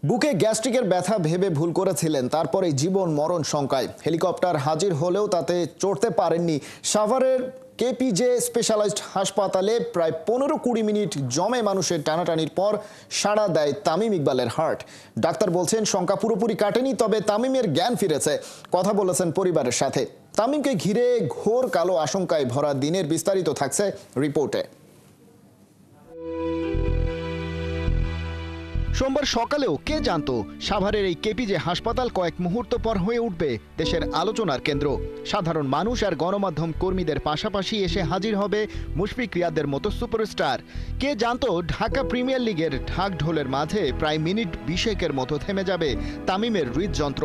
বুকে গ্যাস্ট্রিকের ব্যথা ভেবে ভুল করেছিলেন, তারপরে জীবন মরণ শঙ্কায়। হেলিকপ্টার হাজির হলেও তাতে চড়তে পারেননি। সাভারের কেপিজে স্পেশালাইজড হাসপাতালে প্রায় 15-20 মিনিট জমে মানুষের টানাটানির পর সাড়া দেয় তামিম ইকবালের হার্ট। ডাক্তার বলছেন শঙ্কা পুরোপুরি কাটেনি, তবে তামিমের জ্ঞান ফিরেছে। কথা বলেছেন পরিবারের সাথে। তামিমকে ঘিরে ঘোর কালো আশঙ্কায় ভরা দিনের বিস্তারিত থাকছে রিপোর্টে। সোমবার সকালেও কে জানতো সাভারের এই কেপিজে হাসপাতাল কয়েক মুহূর্ত পর হয়ে উঠবে দেশের আলোচনার কেন্দ্র। সাধারণ মানুষ আর গণমাধ্যম কর্মীদের পাশাপাশি এসে হাজির হবে মুশফিক রিয়াদের মতো সুপারস্টার। কে জানতো ঢাকা প্রিমিয়ার লিগের ঢাক ঢোলের মাঝে প্রায় মিনিট 20 মতো থেমে যাবে তামিমের হৃদযন্ত্র।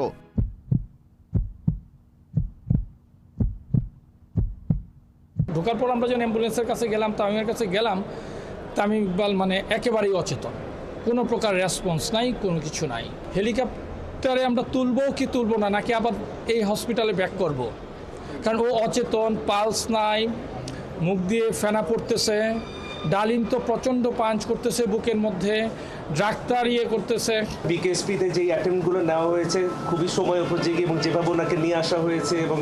ঢোকার পর আমরা যখন অ্যাম্বুলেন্সের কাছে গেলাম, তামিমের কাছে গেলাম, তামিম ইকবাল একেবারেই অচেতন, কোনো প্রকার রেসপন্স নাই, কোনো কিছু নাই। হেলিকপ্টারে আমরা তুলবো কি তুলবো না, নাকি আবার এই হসপিটালে ব্যাক করব, কারণ ও অচেতন, পালস নাই, মুখ দিয়ে ফেনা পড়তেছে, ডালিম তো প্রচণ্ড পাঞ্চ করতেছে বুকের মধ্যে, ডাক্তার করতেছে। বিকেএসপিতে যে অ্যাটেম্পটগুলো নেওয়া হয়েছে খুবই সময় উপযোগী, এবং যেভাবে ওনাকে নিয়ে আসা হয়েছে এবং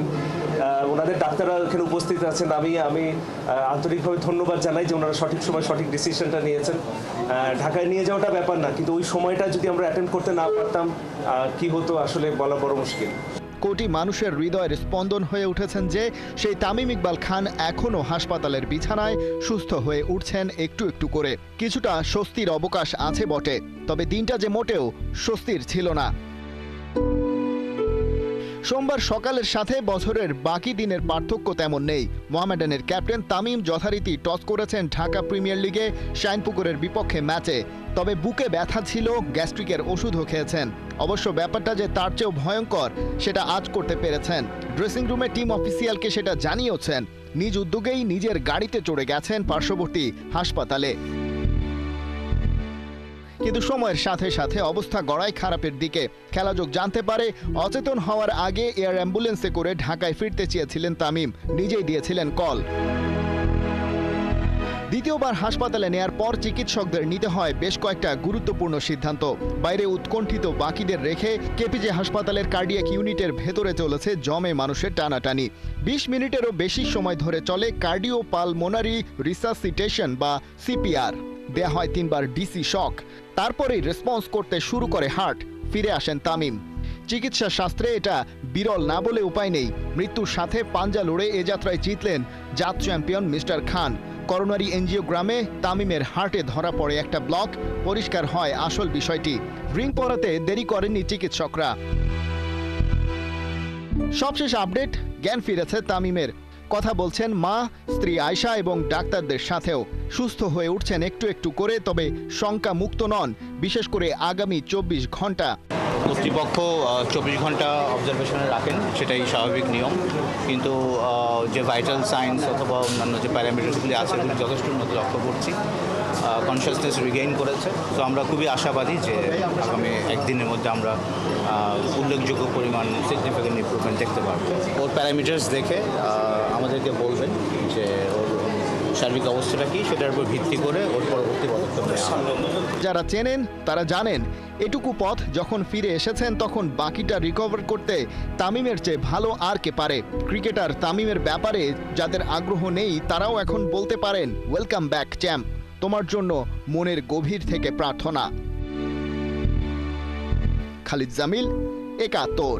ওনাদের ডাক্তাররা এখানে উপস্থিত আছেন, আমি আন্তরিকভাবে ধন্যবাদ জানাই যে ওনারা সঠিক সময় সঠিক ডিসিশনটা নিয়েছেন। ঢাকায় নিয়ে যাওয়াটা ব্যাপার না, কিন্তু ওই সময়টা যদি আমরা অ্যাটেম্প করতে না পারতাম কি হতো আসলে বলা বড় মুশকিল। কোটি মানুষের হৃদয়ের স্পন্দন হয়ে উঠেছেন যে সেই তামিম ইকবাল খান এখনো হাসপাতালের বিছানায় সুস্থ হয়ে উঠছেন একটু একটু করে। কিছুটা স্বস্তির অবকাশ আছে বটে, তবে দিনটা যে মোটেও স্বস্তির ছিল না। সোমবার সকালের সাথে বছরের বাকি দিনের পার্থক্য তেমন নেই। মোহামেডানের ক্যাপ্টেন তামিম যথারীতি টস করেছেন ঢাকা প্রিমিয়ার লিগে শাইনপুকুরের বিপক্ষে ম্যাচে। তবে বুকে ব্যথা ছিল, গ্যাস্ট্রিকের ওষুধও খেয়েছেন। অবশ্য ব্যাপারটা যে তার চেয়েও ভয়ঙ্কর সেটা আজ করতে পেরেছেন। ড্রেসিং রুমে টিম অফিসিয়ালকে সেটা জানিয়েছেন। নিজ উদ্যোগেই নিজের গাড়িতে চড়ে গেছেন পার্শ্ববর্তী হাসপাতালে। কিন্তু সময়ের সাথে সাথে অবস্থা গড়ায় খারাপের দিকে। খেলাযোগ জানতে পারে অচেতন হওয়ার আগে এয়ার অ্যাম্বুলেন্সে করে ঢাকায় ফিরতে চেয়েছিলেন তামিম, নিজেই দিয়েছিলেন কল। দ্বিতীয়বার হাসপাতালে নেয়ার পর চিকিৎসকদের নিতে হয় বেশ কয়েকটা গুরুত্বপূর্ণ সিদ্ধান্ত। বাইরে উৎকণ্ঠিত বাকিদের রেখে কেপিজে হাসপাতালের কার্ডিয়াক ইউনিটের ভেতরে চলেছে জমে মানুষের টানাটানি। 20 মিনিটেরও বেশি সময় ধরে চলে কার্ডিওপালমোনারি রিসাসিটেশন বা সিপিআর। দেয়া হয় 3 বার ডিসি শক। তারপরেই রেসপন্স করতে শুরু করে হার্ট। ফিরে আসেন তামিম। চিকিৎসা শাস্ত্রে এটা বিরল না বলে উপায় নেই। মৃত্যুর সাথে পাঞ্জা লড়ে এ যাত্রায় জিতলেন জাত চ্যাম্পিয়ন মিস্টার খান। করোনারি এনজিওগ্রামে তামিমের হার্টে ধরা পড়ে একটা ব্লক। পরিষ্কার হয় আসল বিষয়টি। রিং পরাতে দেরি করেননি চিকিৎসকরা। সবশেষ আপডেট, জ্ঞান ফিরেছে তামিমের। কথা বলছেন মা, স্ত্রী আয়শা এবং ডাক্তারদের সাথেও। সুস্থ হয়ে উঠছেন একটু একটু করে, তবে শঙ্কা মুক্ত নন, বিশেষ করে আগামী 24 ঘন্টা। কর্তৃপক্ষ 24 ঘন্টা অবজারভেশনে রাখেন, সেটাই স্বাভাবিক নিয়ম। কিন্তু যে ভাইটাল সাইন্স অথবা অন্যান্য যে প্যারামিটারসগুলি আছে সেগুলি যথেষ্ট মতো লক্ষ্য করছি। কনসিয়াসনেস রিগেইন করেছে। তো আমরা খুবই আশাবাদী যে আগামী একদিনের মধ্যে আমরা উল্লেখযোগ্য পরিমাণ সিগনিফিকেন্ট ইমপ্রুভমেন্ট দেখতে পারবো। ওর প্যারামিটার্স দেখে আমাদেরকে বলবেন যে ওর শারীরিক অবস্থাটা কি, সেটার উপর ভিত্তি করে ওর পরবর্তী পদক্ষেপ নেওয়া হবে। যারা চেনেন তারা জানেন এটুকু পথ যখন ফিরে এসেছেন তখন বাকিটা রিকভার করতে তামিমের চেয়ে ভালো আর কে পারে। ক্রিকেটার তামিমের ব্যাপারে যাদের আগ্রহ নেই তারাও এখন বলতে পারেন ওয়েলকাম ব্যাক চ্যাম্প, তোমার জন্য মনের গভীর থেকে প্রার্থনা। খালিদ জামিল, একাত্তর।